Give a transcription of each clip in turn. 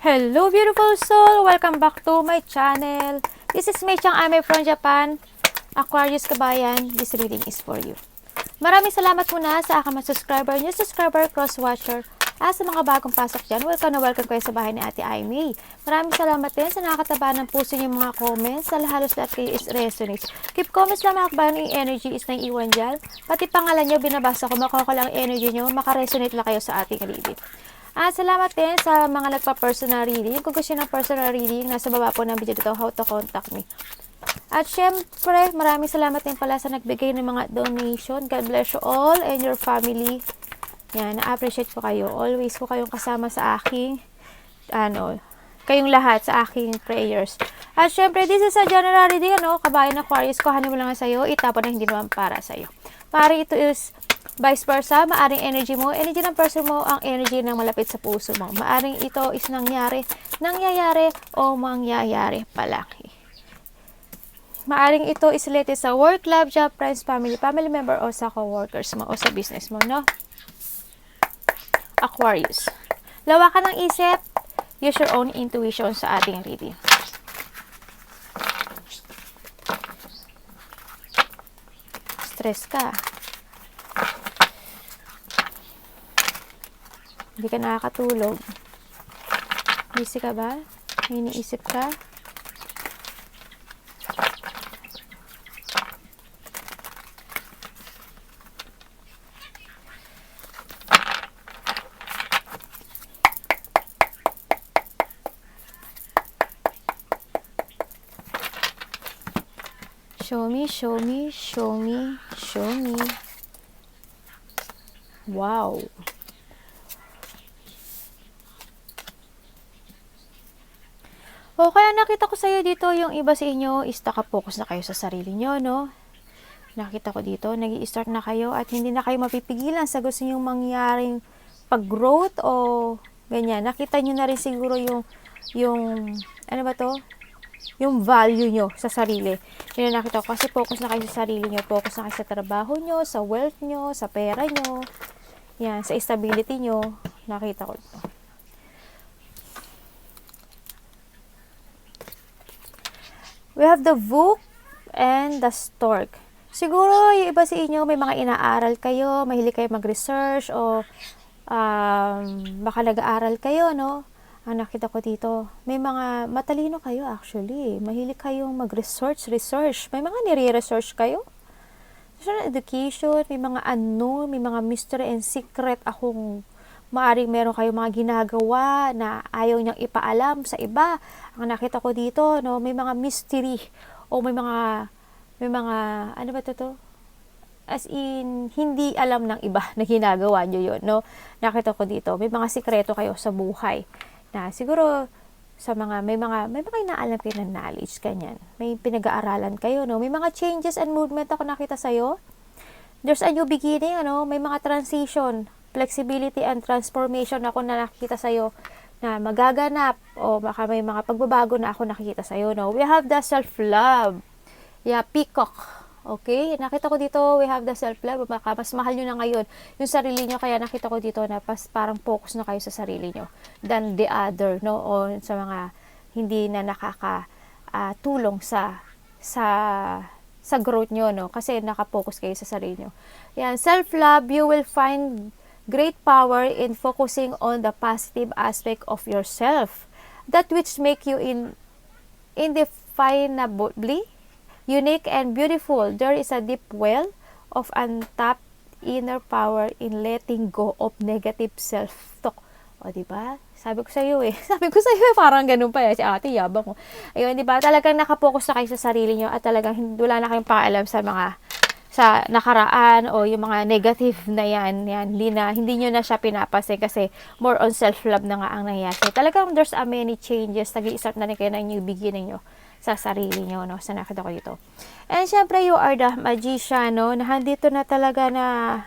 Hello beautiful soul! Welcome back to my channel. This is Mei Chang Ame from Japan. Aquarius kabayan, this reading is for you. Maraming salamat muna sa aking mga subscriber, new subscriber, cross-watcher, at sa mga bagong pasok dyan. Welcome na welcome kayo sa bahay ni Ate Aimee. Maraming salamat din sa nakakataba ng puso niyo mga comments. Sa halos lahat kayo is resonates. Keep comments lang mga kabayan, yung energy is nang iwan dyan. Pati pangalan nyo, binabasa ko, makuha ko lang energy nyo, makaresonate lang kayo sa ating reading. At salamat din sa mga nagpa-personal reading. Kung gusto ng personal reading, nasa baba po ng video dito, how to contact me. At syempre, maraming salamat din pala sa nagbigay ng mga donation. God bless you all and your family. Yan, na-appreciate ko kayo. Always ko kayong kasama sa aking, kayong lahat sa aking prayers. At syempre, this is a general reading, kabayan Aquarius, kuhanin mo lang sa'yo, itapon na hindi naman para sa'yo. Pare, ito is vice versa, maaring energy mo, energy ng person mo, ang energy ng malapit sa puso mo. Maaring ito is nangyayari, o mangyayari palaki. Maaring ito is related sa work, love, job, friends, family member, o sa co-workers mo, o sa business mo, no? Aquarius. Lawakan ng isip, use your own intuition sa ating reading. Stress ka. Hindi ka nakakatulog. Busy ka ba? May iniisip ka? Show me, show me, show me, show me. Wow. O kaya nakita ko sa iyo dito, yung iba sa inyo is nakapokus na kayo sa sarili nyo, no? Nakita ko dito, nag-i-start na kayo at hindi na kayo mapipigilan sa gusto nyong mangyaring pag-growth o ganyan. Nakita nyo na rin siguro yung ano ba to? Yung value nyo sa sarili. Yun nakita ko kasi focus na kayo sa sarili nyo. Focus na kayo sa trabaho nyo, sa wealth nyo, sa pera nyo. Yan, sa stability nyo. Nakita ko ito. We have the book and the stork. Siguro, yung iba sa inyo, may mga inaaral kayo, mahilig kayo mag-research, o baka nag-aaral kayo, no? Ang nakita ko dito, may mga matalino kayo actually. Mahilig kayong mag-research. May mga nire-research kayo. So, education, may mga unknown, may mga mystery and secret akong maaring meron kayong mga ginagawa na ayaw niyang ipaalam sa iba. Ang nakita ko dito, no, may mga mystery o may mga ano ba to? As in, hindi alam ng iba na ginagawa niyo yun, no? Nakita ko dito, may mga sikreto kayo sa buhay na siguro sa may mga inaalam kayo ng knowledge, kanyan. May pinag-aaralan kayo, no? May mga changes and movement ako nakita sa'yo. There's a new beginning, may mga transition, flexibility and transformation ako na nakikita sa'yo na magaganap o baka may mga pagbabago na ako nakikita sa'yo, no? We have the self-love. Yeah, peacock. Okay? Nakita ko dito, we have the self-love. Baka mas mahal nyo na ngayon yung sarili nyo. Kaya nakita ko dito na parang focus na kayo sa sarili nyo than the other, no? O sa mga hindi na nakakatulong sa growth nyo, no? Kasi nakapokus kayo sa sarili nyo. Yan, self-love, you will find great power in focusing on the positive aspect of yourself. That which make you indefinably unique and beautiful. There is a deep well of untapped inner power in letting go of negative self-talk. O, diba? Sabi ko sa iyo parang ganun pa si ate, yabang ko. Ayun, diba? Talagang nakapokus na kayo sa sarili nyo at talagang wala na kayong pakialam sa nakaraan o yung mga negative na yan, hindi nyo na siya pinapasin kasi more on self-love na nga ang nangyayari. Talagang there's a many changes, nag-i-start na rin kayo ng new beginning nyo sa sarili nyo, no? Sa nakita ko dito. And syempre, you are the magician, no? Na handito na talaga na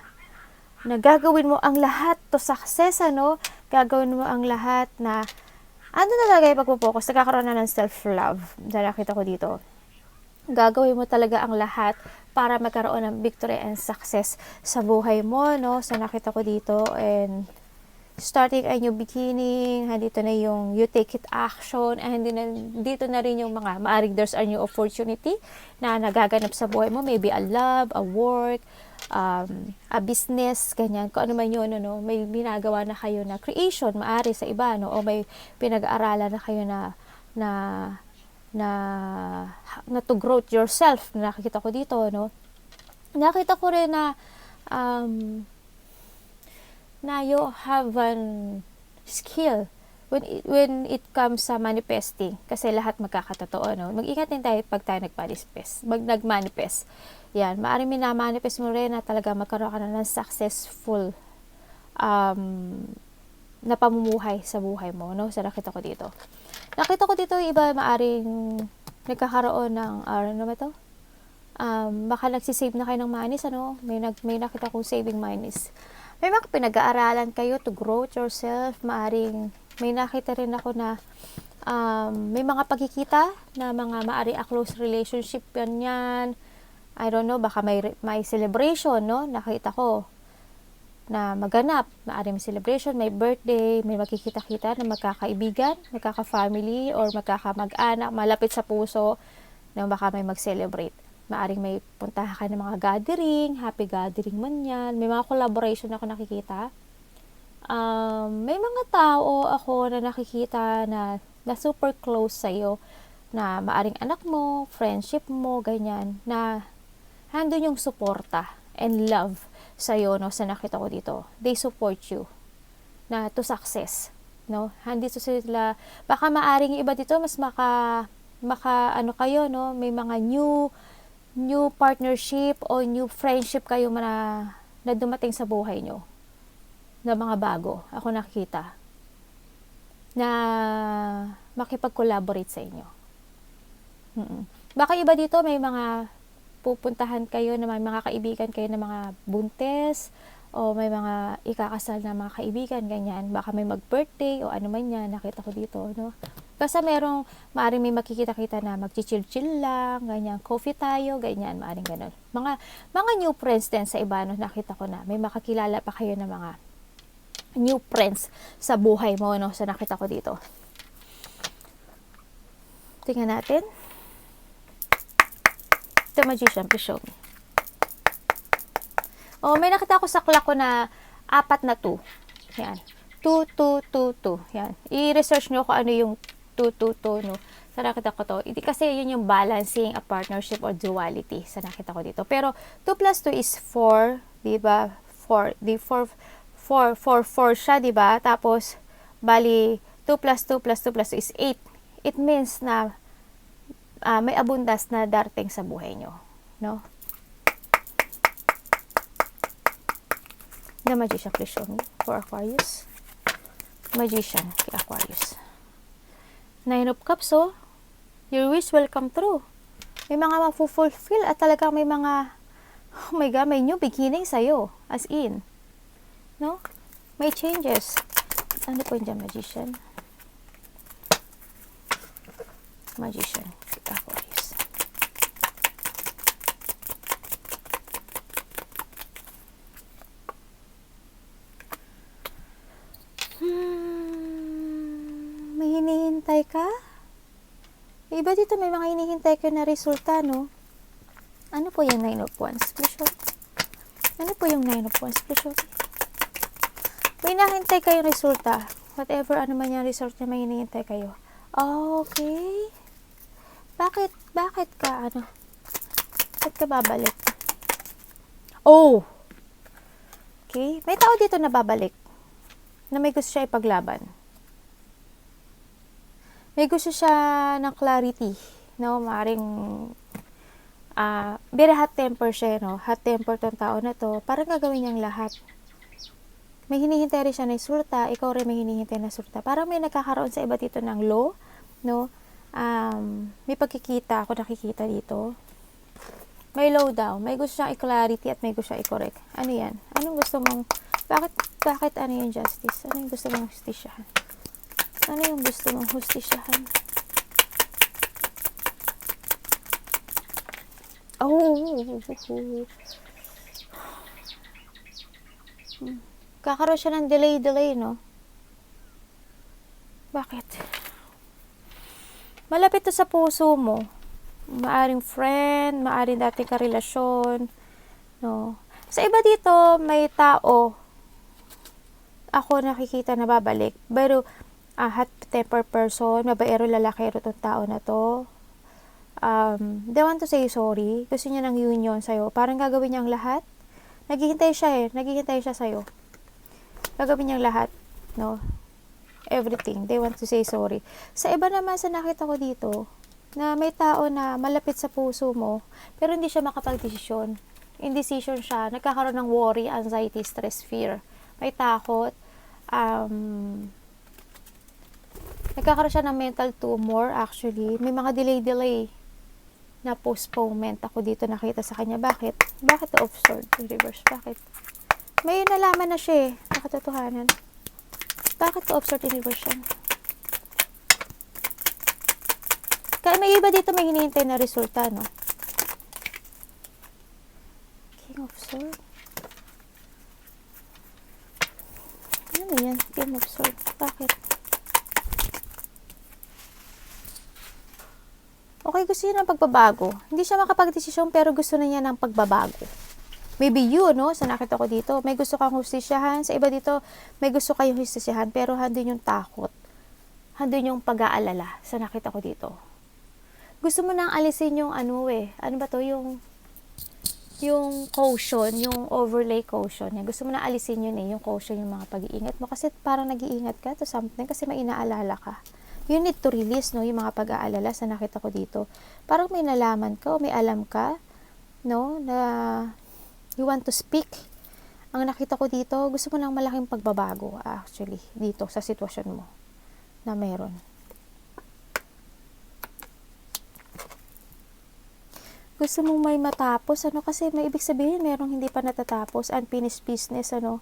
gagawin mo ang lahat to success, Gagawin mo ang lahat na talaga yung pagpupokus, nagkakaroon na ng self-love. Na nakita ko dito. Gagawin mo talaga ang lahat para magkaroon ng victory and success sa buhay mo, no? So, nakita ko dito, and starting a new beginning, dito na yung you take it action, and dito na rin yung mga, maaring there's a new opportunity na nagaganap sa buhay mo, maybe a love, a work, a business, ganyan, kung ano man yun, ano, may ginagawa na kayo na creation, maari sa iba, no, o may pinag-aaralan na kayo na to grow yourself, nakikita ko dito, no, nakita ko rin na na you have an skill when it comes sa manifesting, kasi lahat magkakatotoo, no? Mag-ingat din tayo pag tayo nag-manifest. Yan, maaaring minamanifest mo rin na talaga magkaroon ka na ng successful na pamumuhay sa buhay mo, no? So, nakita ko dito yung iba maaaring nagkakaroon ng ano ba to? Baka nagsisave na kayo ng monies, ano? May nakita kong saving monies. May mga pinag-aaralan kayo to grow yourself. Maaring may nakita rin ako na may mga pagkikita na mga maaring a close relationship yan. I don't know, baka may celebration, no? Nakita ko na maganap. Maaring may celebration, may birthday, may makikita-kita na magkakaibigan, magkaka-family, or magkakamag-anak, malapit sa puso, na baka may mag-celebrate. Maaring may puntahan ka ng mga gathering, happy gathering man yan. May mga collaboration ako nakikita. May mga tao ako na nakikita na super close sa'yo, na maaring anak mo, friendship mo, ganyan, na handun yung suporta and love sa'yo, no, sa nakita ko dito. They support you na to success, no? Handito sila, baka maaring iba dito, mas maka ano kayo, no? May mga new partnership o new friendship kayo na dumating sa buhay nyo, na mga bago, ako nakikita, na makipag-collaborate sa inyo. Baka iba dito, may mga pupuntahan kayo na may mga kaibigan kayo na mga buntes, o may mga ikakasal na mga kaibigan, ganyan. Baka may mag-birthday o ano man yan, nakita ko dito, no? Basta maaring may makikita-kita na mag-chill-chill lang, ganyan, coffee tayo, ganyan, maaring ganun. Mga new friends din sa iba, no, nakita ko na, may makakilala pa kayo na mga new friends sa buhay mo, no, so nakita ko dito. Tingnan natin. The Magician, please show me. Oh, may nakita ko sa clock ko na 4 na 2. Yan. 2, 2, 2, 2. Yan. I-research nyo kung ano yung 2, 2, 2, no? Sa nakita ko to. Kasi yun yung balancing a partnership or duality. Sa nakita ko dito. Pero 2 plus 2 is 4. Diba? 4. 4 siya, diba? Tapos, bali, 2 plus 2 plus 2 plus 2 is 8. It means na may abundance na darating sa buhay nyo. No? The Magician, please show me for Aquarius. Magician, kay Aquarius. 9 of Cups, oh. Your wish will come true. May mga mafu-fulfill at talagang may mga, oh my God, may new beginning sa'yo. As in. No? May changes. Ano po yung Magician? Magician, kay Aquarius. May hinihintay ka? Iba dito, may mga hinihintay ka na resulta, no? Ano po yung 9 of Wands? Please show. Ano po yung 9 of Wands? Please show. May hinihintay kayong resulta. Whatever, ano man yung result na may hinihintay kayo. Okay. Bakit ka, ano? Bakit ka babalik? Oh! Okay. May tao dito na babalik. Na may gusto siya ipaglaban. May gusto siya ng clarity, no? Maaaring very hot temper siya, no? Hot temper tong tao na to. Parang gagawin niyang lahat. May hinihintay rin siya na resulta, ikaw rin may hinihintay na resulta. Parang may nagkakaroon sa iba dito ng law, no? May pagkikita ako nakikita dito. May low daw, may gusto siyang i-clarity at may gusto siyang i-correct. Ano yan? Anong gusto mong, bakit ano yung justice? Ano yung gusto mong justisyahan? Ano yung gusto mong justisyahan? Oh! Kakaroon siya ng delay, no? Bakit? Malapit to sa puso mo. Maaring friend, maaring dating karelasyon, no? Sa iba dito, may tao ako nakikita na babalik. Pero, hot temper person, mabaero lalakero tong tao na to. They want to say sorry. Gusto niya ng union sa'yo. Parang gagawin niya ang lahat. Naghihintay siya Naghihintay siya sa'yo. Gagawin niya ang lahat, no? Everything. They want to say sorry. Sa iba naman sa nakita ko dito, na may tao na malapit sa puso mo, pero hindi siya makapag-desisyon. Indecision siya. Nagkakaroon ng worry, anxiety, stress, fear. May takot. Nagkakaroon siya ng mental tumor actually. May mga delay na postponement ako dito nakita sa kanya. Bakit? Bakit the of sword in reverse? Bakit? May nalaman na siya nakatotohanan. Bakit the of sword in reverse siya? Kaya may iba dito may hinihintay na resulta, no? King of sword. Ano ba yan? King of sword. Bakit? Okay, gusto niya ng pagbabago. Hindi siya makapag-desisyon pero gusto na niya ng pagbabago. Maybe you, no? Sa nakita ko dito, may gusto kang hustisyahan. Sa iba dito, may gusto kayong hustisyahan pero handun yung takot. Handun yung pag-aalala sa nakita ko dito. Gusto mo nang alisin yung ano ba to? Yung caution, yung overlay caution. Gusto mo nang alisin yun yung caution, yung mga pag-iingat mo. Kasi parang nag-iingat ka to something kasi may inaalala ka. You need to release, no, yung mga pag-aalala sa nakita ko dito. Parang may nalaman ka o may alam ka, no, na you want to speak. Ang nakita ko dito, gusto mo ng malaking pagbabago, actually, dito sa sitwasyon mo na meron. Gusto mo may matapos, ano, kasi may ibig sabihin, merong hindi pa natatapos, unfinished business, ano.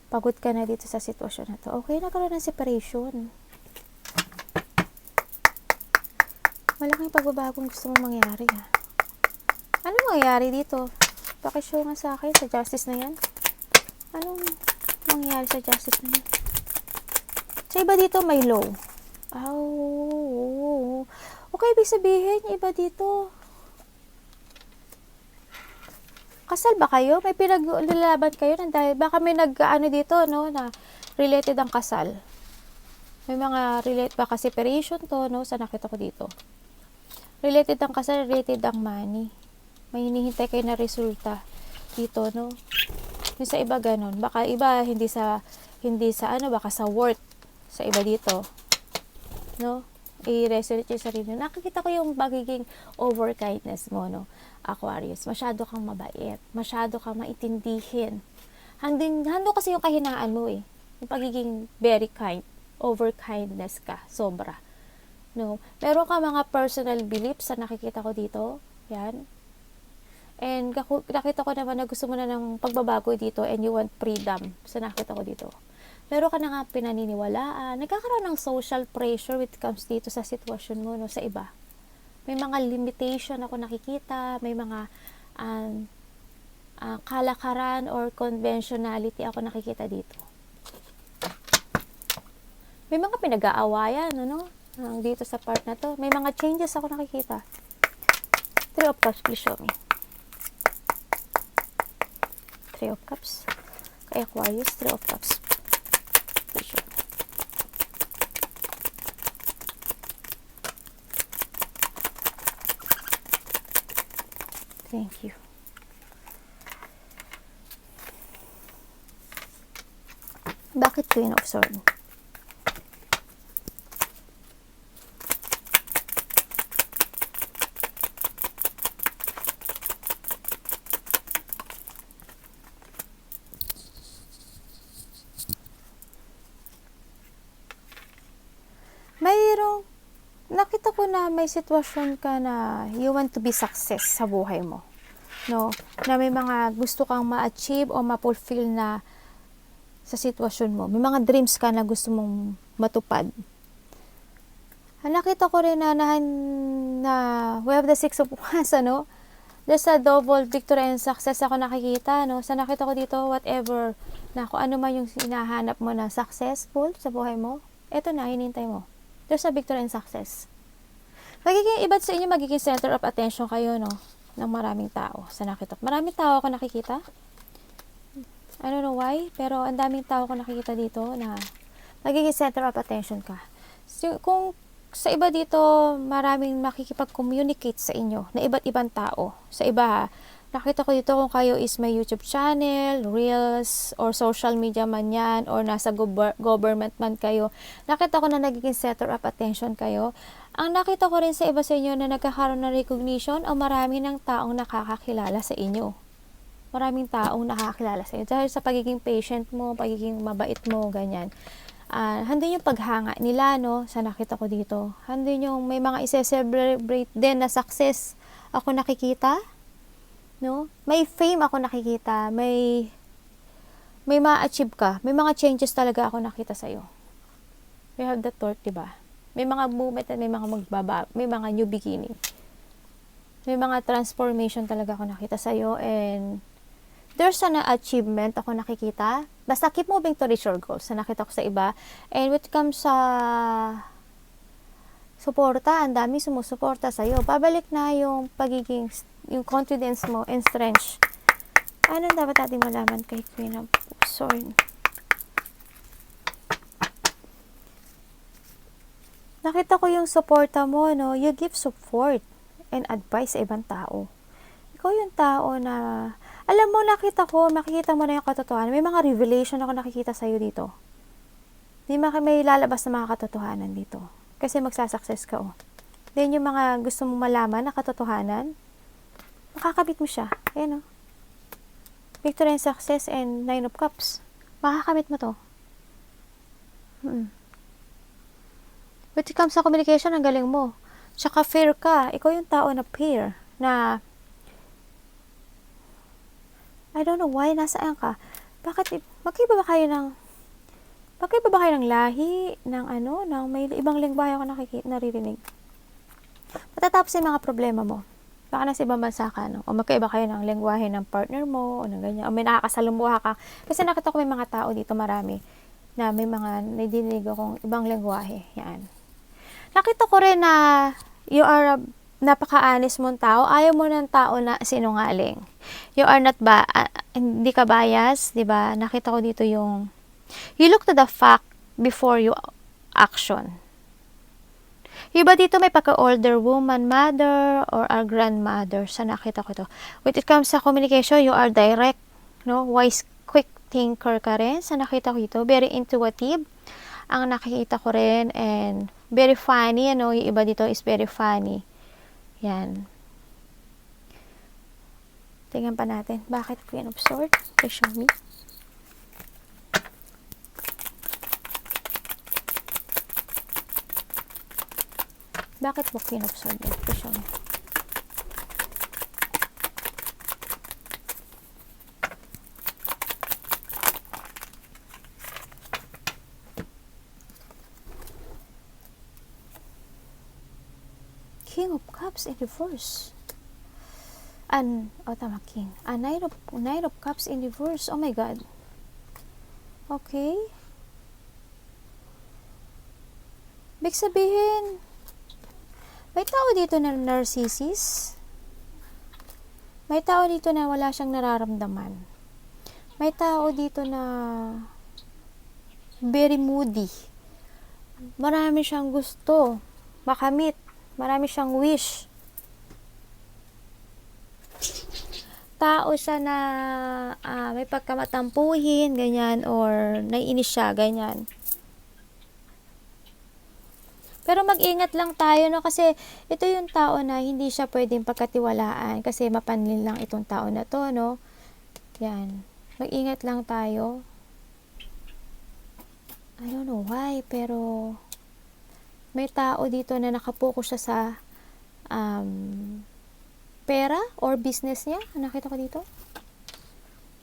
Pagod ka na dito sa sitwasyon na to. Okay, nagkaroon ng separation. Malaking pagbabagong gusto mong mangyari, ha. Ano mangyayari dito? Pakishow nga sa akin sa justice na yan. Anong mangyayari sa justice na yan? Sa iba dito, may law. Oh. Okay, ibig sabihin, iba dito. Kasal ba kayo? May pinaglalaban kayo ng dahil baka may nag-ano dito, no, na related ang kasal. May mga relate baka separation to, no, sa nakita ko dito. Related ang kasal, related ang money. May hinihintay kayo na resulta dito, no. Yung sa iba ganun. Baka iba hindi sa ano, baka sa work sa iba dito. No? I-research yung sarili. Nakikita ko yung magiging over kindness mo, no? Aquarius. Masyado kang mabait. Masyado kang maitindihin. Hando kasi yung kahinaan mo, Yung pagiging very kind. Over kindness ka. Sobra. No? Meron ka mga personal beliefs sa nakikita ko dito. Yan. And nakita ko naman na gusto mo na ng pagbabago dito and you want freedom sa nakita ko dito. Meron ka na nga pinaniniwalaan. Nagkakaroon ng social pressure when it comes dito sa sitwasyon mo, no, sa iba. May mga limitation ako nakikita. May mga kalakaran or conventionality ako nakikita dito. May mga pinag-aawayan, ano? Dito sa part na to. May mga changes ako nakikita. 3 of Cups, please show me. 3 of Cups. Kay Aquarius, 3 of Cups. Please show me. Thank you. Bakit Queen of Swords? Mayroong nakita ko na may sitwasyon ka na you want to be success sa buhay mo. No? Na may mga gusto kang ma-achieve o ma-fulfill na sa sitwasyon mo. May mga dreams ka na gusto mong matupad. Nakita ko rin na we have the 6 of Wands, ano? There's a double victory and success ako nakikita, no? Sa nakita ko dito, whatever, na kung ano man yung hinahanap mo na successful sa buhay mo, eto na, hinintay mo. There's a victory and success. Magiging iba sa inyo, magiging center of attention kayo, no? Ng maraming tao sa nakita ko. Maraming tao ako nakikita. I don't know why, pero ang daming tao ko nakikita dito na magiging center of attention ka. So, kung sa iba dito, maraming makikipag-communicate sa inyo na iba't ibang tao. Sa iba, nakita ko dito kung kayo is may YouTube channel, Reels, or social media man yan, or nasa government man kayo. Nakita ko na nagiging center of attention kayo. Ang nakita ko rin sa iba sa inyo na nagkakaroon ng recognition o marami ng taong nakakakilala sa inyo. Maraming taong nakakakilala sa inyo. Dahil sa pagiging patient mo, pagiging mabait mo, ganyan. Handun yung paghanga nila, no, sa nakita ko dito. Handun yung may mga i-celebrate din na success ako nakikita, no? May fame ako nakikita, may ma-achieve ka, may mga changes talaga ako nakita sa iyo. We have the thought, diba? May mga movement at may mga may mga new beginning. May mga transformation talaga ako nakita sa iyo, and there's an achievement ako nakikita. Basta keep moving to reach your goals. Na nakita ko sa iba. And when it comes sa suporta, ang dami sumusuporta sa iyo. Pabalik na yung pagiging, yung confidence mo and strength. Ano dapat natin malaman kay Queen of Swords? Nakita ko yung suporta mo, no? You give support and advice sa ibang tao. Ikaw yung tao na alam mo, makikita mo na yung katotohanan. May mga revelation ako nakikita sa'yo dito. May lalabas na mga katotohanan dito. Kasi magsasucess ka, oh. Then, yung mga gusto mong malaman na katotohanan, makakabit mo siya. Ayan, oh. Victory and success and 9 of cups. Makakamit mo to. When it comes sa communication, ang galing mo. Tsaka fair ka. Ikaw yung tao na fair. Na I don't know why, nasaan ka? Bakit, magkaiba ba kayo ng lahi, ng may ibang lingwahe ako naririnig. Matatapos yung mga problema mo. Baka nasa ibang bansa ka, no? O magkaiba kayo ng lingwahe ng partner mo, o ng ganyan. O may nakakasalumuha ka. Kasi nakita ko may mga tao dito, marami, na may mga nadidinig akong ibang lingwahe. Yan. Nakita ko rin na you are a napaka-honest mong tao. Ayaw mo ng tao na sinungaling. You are not hindi ka bias, di ba? Nakita ko dito yung you look to the fact before you action. Yung iba dito may pagka-older woman, mother, or a grandmother. Sa nakita ko to. When it comes sa communication, you are direct, no? Wise, quick thinker ka rin. Sa nakita ko dito, very intuitive. Ang nakikita ko rin, and very funny, yung iba dito is very funny. Yan. Tingnan pa natin. Bakit Queen of Swords? Please show me. Bakit mo Queen of Swords? Please show me. King of Cups in reverse. Tama, King. Knight of Cups in reverse. Oh my God. Okay. Big sabihin, may tao dito na narcissist. May tao dito na wala siyang nararamdaman. May tao dito na very moody. Marami siyang gusto makamit. Marami siyang wish. Tao siya na may pagkamatampuhin, ganyan, or naiinis siya, ganyan. Pero mag-ingat lang tayo, no? Kasi ito yung tao na hindi siya pwedeng pagkatiwalaan kasi mapanlin lang itong tao na to, no? Yan. Mag-ingat lang tayo. I don't know why, pero may tao dito na nakapokus siya sa pera or business niya. Nakita ko dito.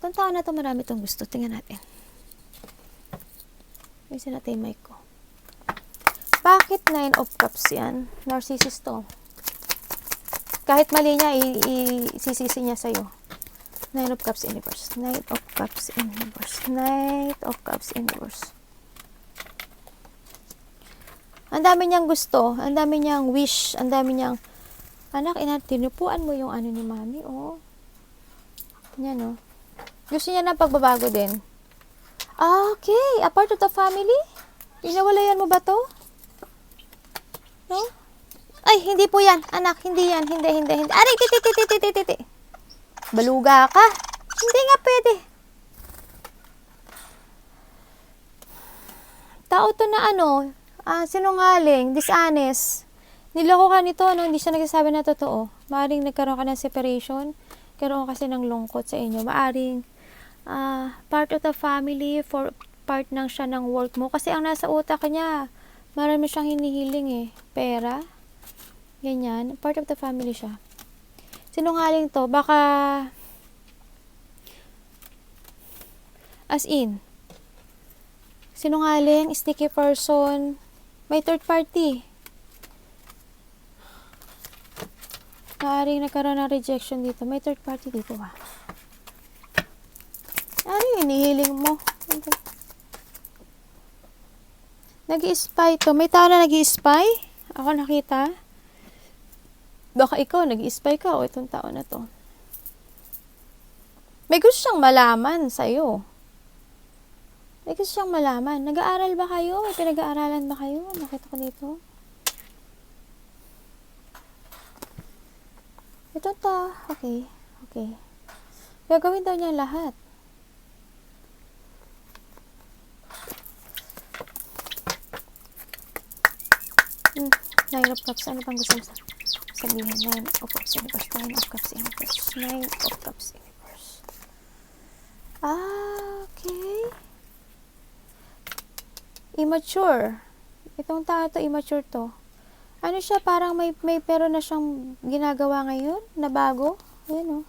Itong tao na to, marami itong gusto. Tingnan natin. Ayusin natin yung mic ko. Bakit 9 of Cups yan? Narcissist to. 9 of Cups in reverse. Oh my God. Okay. Big sabihin, may tao dito na Kahit mali niya, isisisi niya sa'yo. Nine of Cups in reverse. Knight of Cups in reverse. Knight of Cups in reverse. Ang dami niyang gusto. Ang dami niyang wish. Ang dami niyang, anak, tinupuan mo yung ano ni mami, oh. Yan, oh. Gusto niya ng pagbabago din. Okay, a part of the family? Pinawalayan mo ba to? No? Ay, hindi po yan. Anak, hindi yan. Hindi. Aray, titi. Baluga ka. Hindi nga pwede. Tao to na ano, sinungaling, dishonest. Niloko ka nito, no? Hindi siya nagsasabi na totoo. Maaring nagkaroon ka ng separation. Karoon kasi ng lungkot sa inyo. Maaring part of the family, for part ng siya ng work mo. Kasi ang nasa utak niya, marami siyang hinihiling eh. Pera. Ganyan. Part of the family siya. Sinungaling to. Baka as in, sinungaling, sneaky person, may third party. Maaaring nagkaroon ng rejection dito. May third party dito ba? Ano yung hinihiling mo? Nag-i-spy to. May tao na nag-i-spy? Ako nakita. Baka ikaw, nag-i-spy ka o itong tao na to. May gusto siyang malaman sa'yo. May gusto siyang malaman. Nag-aaral ba kayo? May pinag-aaralan ba kayo? Nakita ko dito. Ito ta. Okay. Gagawin daw niya lahat. Nine of Cups. Ano pang gusto mo sabihin? Nine of Cups in reverse. Nine of Cups in reverse. Nine of Cups in reverse. Okay. Immature. Itong tao to, immature to. Ano siya, parang may pero na siyang ginagawa ngayon na bago. Ayan, oh.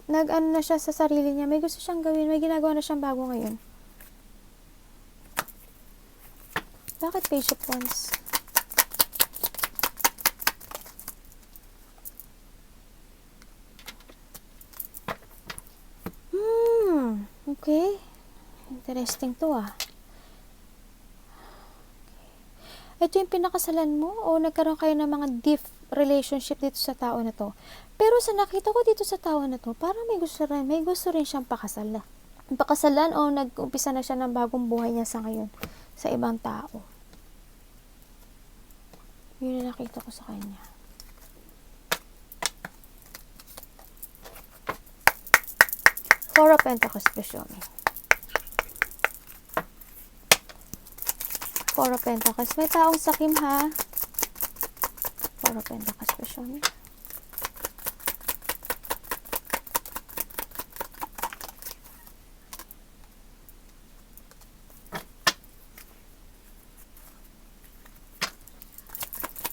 Nag-ano na siya sa sarili niya. May gusto siyang gawin. May ginagawa na siyang bago ngayon. Bakit Page of Wands? Okay. Interesting to ah. Ito yung pinakasalan mo o nagkaroon kayo ng mga deep relationship dito sa tao na to. Pero sa nakita ko dito sa tao na to, parang may gusto rin siyang pakasalan. Pakasalan o nag-umpisa na siya ng bagong buhay niya sa ngayon sa ibang tao. Yun na nakita ko sa kanya. Four of Pentacles, please show me. Four of Pentacles. May taong sakim ha. Four of Pentacles, please show me.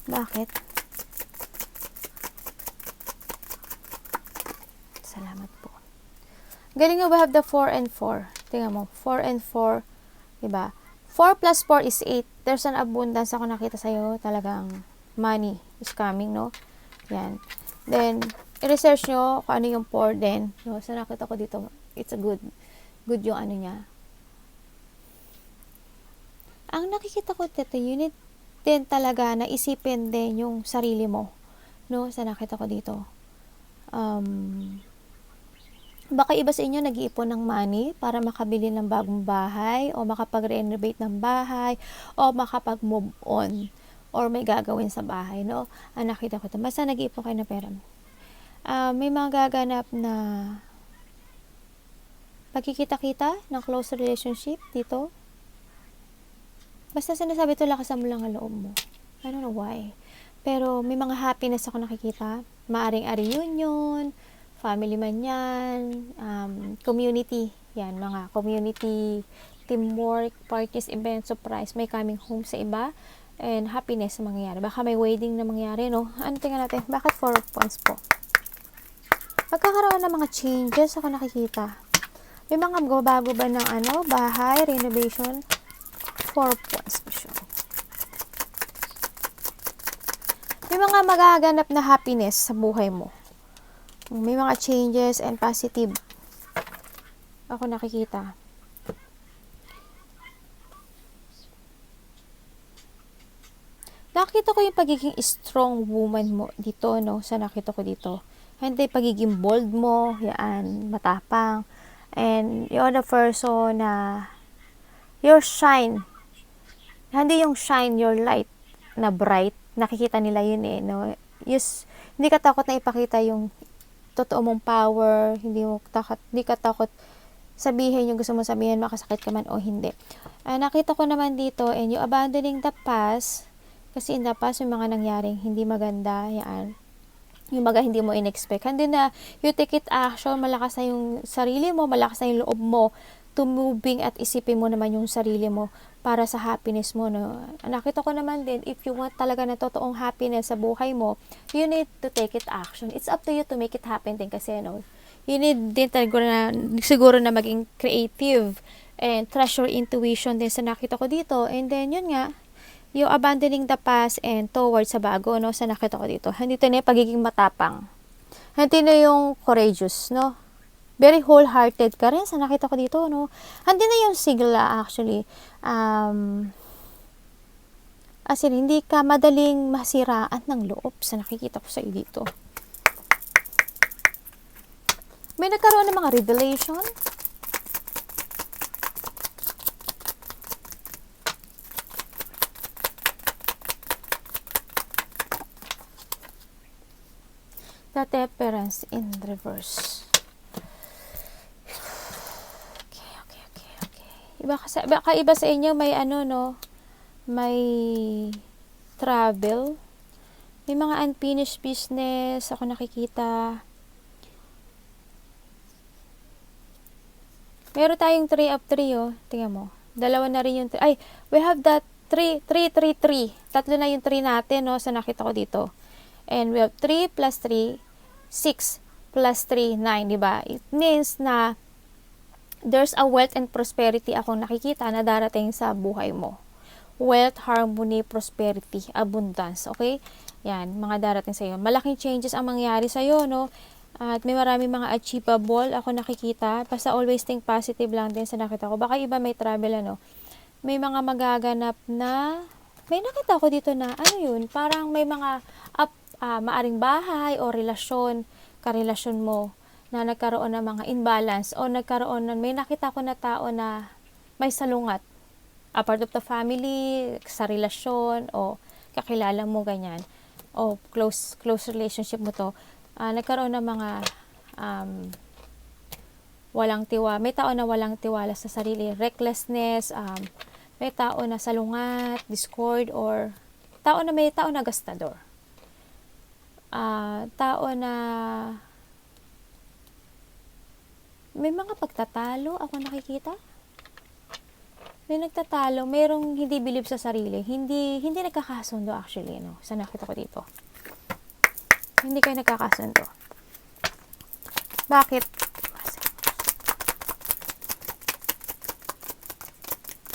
Bakit? Salamat po. Galing mo ba have the 4 and 4? Tingnan mo, 4 and 4, diba? 4 plus 4 is 8. There's an abundance ako nakita sa'yo. Talagang money is coming, no? Yan. Then, i-research nyo kung ano yung 4 din. No? So, nakita ko dito, it's a good yung ano niya. Ang nakikita ko dito, you need din talaga na isipin din yung sarili mo. No? So, nakita ko dito. Baka iba sa inyo nag-iipon ng money para makabili ng bagong bahay o makapag-renovate ng bahay o makapag-move on or may gagawin sa bahay, no? Nakita ko ito. Basta nag-iipon kayo ng pera. May mga gaganap na pagkikita-kita ng close relationship dito. Basta sinasabi ito, lakasan mo lang ang loob mo. I don't know why. Pero may mga happiness ako nakikita. Maaring a reunion, family man yan, community, yan, mga community, teamwork, parties, events, surprise, may coming home sa iba, and happiness na mangyayari. Baka may wedding na mangyayari, no? Ano tingnan natin? Bakit 4 points po? Pagkakaroon ng mga changes ako nakikita. May mga bago ba ng bahay, renovation? 4 points po siya. May may mga magaganap na happiness sa buhay mo. May mga changes and positive. Ako nakikita. Nakita ko yung pagiging strong woman mo dito, no? Sa nakita ko dito. Hindi pagiging bold mo, yan, matapang. And you're the person na your shine. Hindi yung shine, your light na bright. Nakikita nila yun eh, no? Hindi ka takot na ipakita yung totoo mong power, hindi ka takot sabihin yung gusto mong sabihin, makasakit ka man o hindi. Nakita ko naman dito, and you abandoning the past, kasi in the past, yung mga nangyaring hindi maganda, yan. Yung mga hindi mo in-expect. Hindi na, you take it action, malakas na yung sarili mo, malakas na yung loob mo, tumubing at isipin mo naman yung sarili mo para sa happiness mo, no? Nakita ko naman din, if you want talaga na totoong happiness sa buhay mo, you need to take it action. It's up to you to make it happen din kasi, no? You need din talaga siguro na maging creative and treasure intuition din sa nakita ko dito. And then, yun nga, yung abandoning the past and towards sa bago, no? Sa nakita ko dito. Hindi na yung pagiging matapang. Hindi na yung courageous, no? Very wholehearted ka rin sa nakita ko dito, no? Hindi na yung sigla, actually. As in, hindi ka madaling masiraan ng loob sa nakikita ko sa iyo dito. May nagkaroon ng mga revelation. The Temperance in reverse. Baka iba sa inyo may may travel, may mga unfinished business ako nakikita. Meron tayong 3 of 3, oh. Tingnan mo. Dalawa na rin yung we have that 3. Tatlo na yung 3 natin, no, sa nakita ko dito. And we have 3 plus 3, 6 plus 3, 9, di ba? It means na there's a wealth and prosperity akong nakikita na darating sa buhay mo. Wealth, harmony, prosperity, abundance. Okay? Yan, mga darating sa iyo. Malaking changes ang mangyari sa iyo, no? At may maraming mga achievable ako nakikita. Basta always think positive lang din sa nakita ko. Baka iba may travel, ano? May mga magaganap na, may nakita ko dito na, ano yun? Parang may mga maaring bahay o relasyon, karelasyon mo na nagkaroon ng mga imbalance o nagkaroon ng, may nakita ko na tao na may salungat. A part of the family, sa relasyon, o kakilala mo, ganyan. O close relationship mo to. Nagkaroon ng mga walang tiwala. May tao na walang tiwala sa sarili. Recklessness, may tao na salungat, discord, or may tao na gastador. Tao na may mga pagtatalo ako nakikita. May nagtatalo, mayroong hindi believe sa sarili, hindi nagkakasundo actually, no, sa nakita ko dito. Hindi kayo nagkakasundo. Bakit?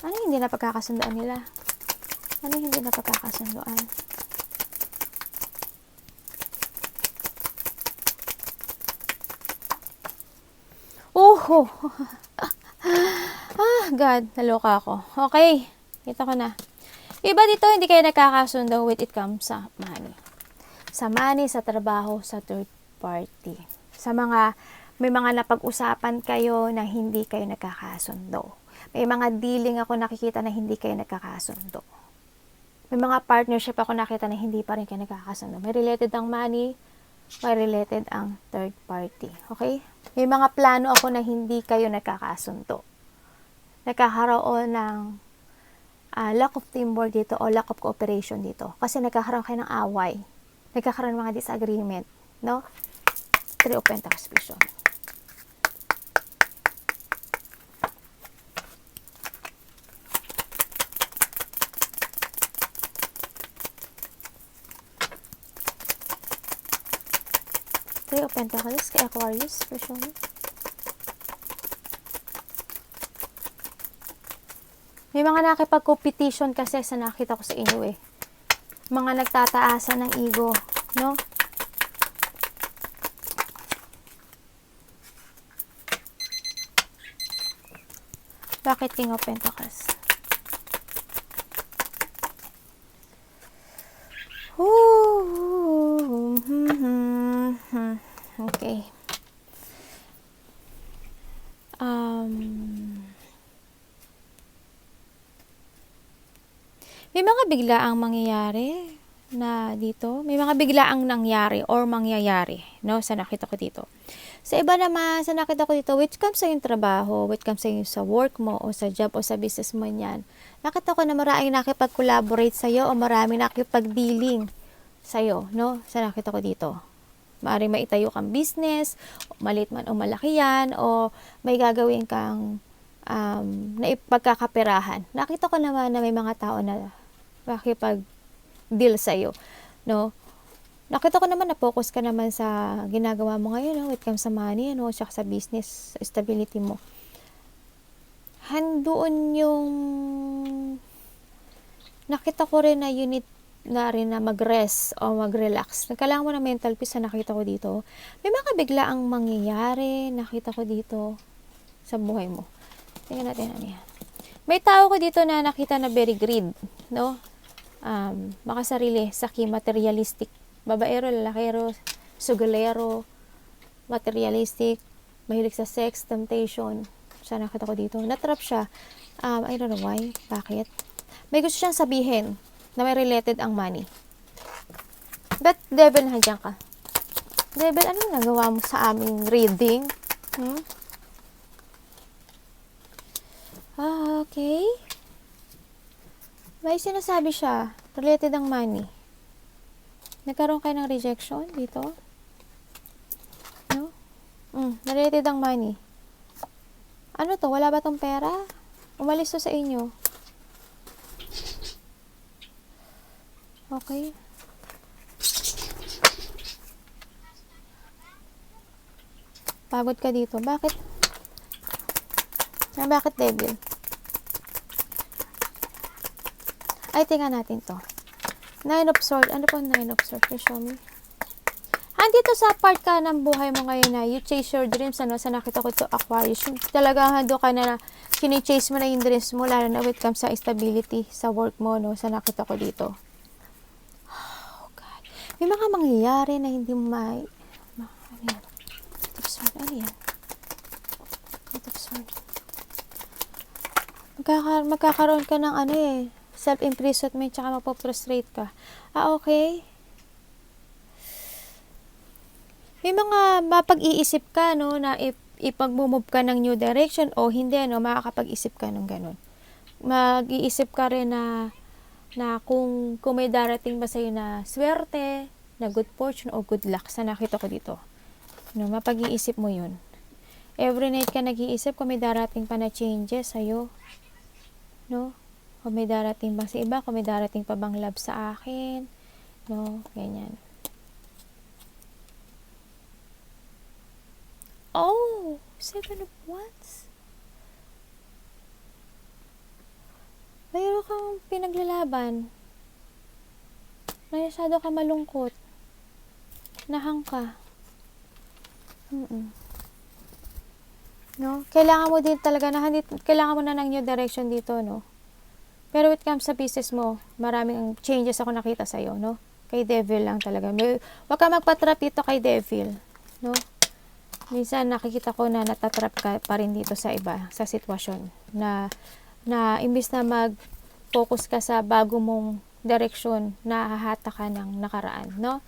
Ano hindi na pagkakasundoan nila? Ano hindi na pagkakasundoan? Oh! God, naloka ako. Okay, kita ko na. Iba dito, hindi kayo nagkakasundo with it comes sa money. Sa money, sa trabaho, sa third party. May mga napag-usapan kayo na hindi kayo nagkakasundo. May mga dealing ako nakikita na hindi kayo nagkakasundo. May mga partnership ako nakita na hindi pa rin kayo nagkakasundo. May related ang money, may related ang third party. Okay? May mga plano ako na hindi kayo nagkakasundo. Nagkakaroon ng lack of teamwork dito o lack of cooperation dito. Kasi nagkakaroon kayo ng away. Nagkakaroon ng mga disagreement. No? 3 of Pentacles vision. Three of Pentacles kay Aquarius vision. May mga nakipag-competition kasi sa nakita ko sa inyo eh. mga nagtataasan ng ego, no? Bakit King of Pentacles? Okay. May mga biglaang mangyayari na dito. May mga biglaang nangyari or mangyayari, no? Sa nakita ko dito. Sa iba naman, sa nakita ko dito, which comes sa yung trabaho, which comes sa yung sa work mo, o sa job, o sa business mo niyan. Nakita ko na maraming nakipag-collaborate sa'yo, o maraming nakipag-dealing sa'yo, no? Sa nakita ko dito. Maaaring maitayo kang business, maliit man o malaki yan, o may gagawin kang na ipagkakaperahan. Nakita ko naman na may mga tao na makipag-deal sa'yo, no? Nakita ko naman na focus ka naman sa ginagawa mo ngayon, no? When it comes sa money, no? Tsaka sa business, sa stability mo. Handoon yung nakita ko rin na you need na rin na mag-rest o mag-relax. Kailangan mo na mental peace na nakita ko dito. May mga biglaang mangyayari, nakita ko dito sa buhay mo. Tingnan natin ano yan. May tao ko dito na nakita na very greed, no? Makasarili, saki, materialistic, babaero, lalakero, sugalero, materialistic, mahilig sa sex, temptation. Sana nakita ko dito. Natrap siya. I don't know why. Bakit? May gusto siyang sabihin na may related ang money. But, devil, nandiyan ka. Devil, ano nagawa mo sa aming reading? Okay. May sinasabi siya, related ang money. Nagkaroon kayo ng rejection dito? No? Related ang money. Ano to? Wala ba tong pera? Umalis to sa inyo. Okay. Pagod ka dito. Bakit? Bakit devil? Ay, tingnan natin to. 9 of Swords. Ano po 9 of Swords? Can you show me? Andito sa part ka ng buhay mo ngayon na you chase your dreams, ano? Sa nakita ko to Aquarius. Talagang hando ka na chase mo na yung dreams mo, lalo na when it comes sa stability sa work mo, no? Sa nakita ko dito. Oh, God. May mga mangyayari na hindi mo ano yan? 8 of Swords. Ano yan? 8 of Swords. Magkakaroon ka ng ano self-imprisonment, tsaka mapoprostrate ka. Okay. May mga mapag-iisip ka, no, na ipag-move ka ng new direction o hindi, no, makakapag-isip ka ng ganun. Mag-iisip ka rin na kung may darating ba sa'yo na swerte, na good fortune o good luck, sa nakita ko dito. No, mapag-iisip mo yun. Every night ka nag-iisip kung may darating pa na changes sa'yo. No? Kung may darating bang sa iba, kung may darating pa bang love sa akin, no, ganyan. Oh, 7 of Wands. Mayroon kang pinaglalaban. Masyado ka malungkot. Nahang ka. No? Kailangan mo din talaga kailangan mo na ng new direction dito, no? Pero when it comes sa business mo, maraming changes ako nakita sa'yo, no? Kay devil lang talaga. Huwag ka magpatrap dito kay devil, no? Minsan nakikita ko na natatrap ka pa rin dito sa iba, sa sitwasyon. Na imbis na mag-focus ka sa bago mong direksyon, nahahata ka ng nakaraan, no?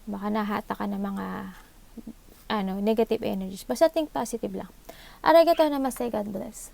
Baka nahahata ka ng mga negative energies. Basta think positive lang. Arigatou namaste, God bless.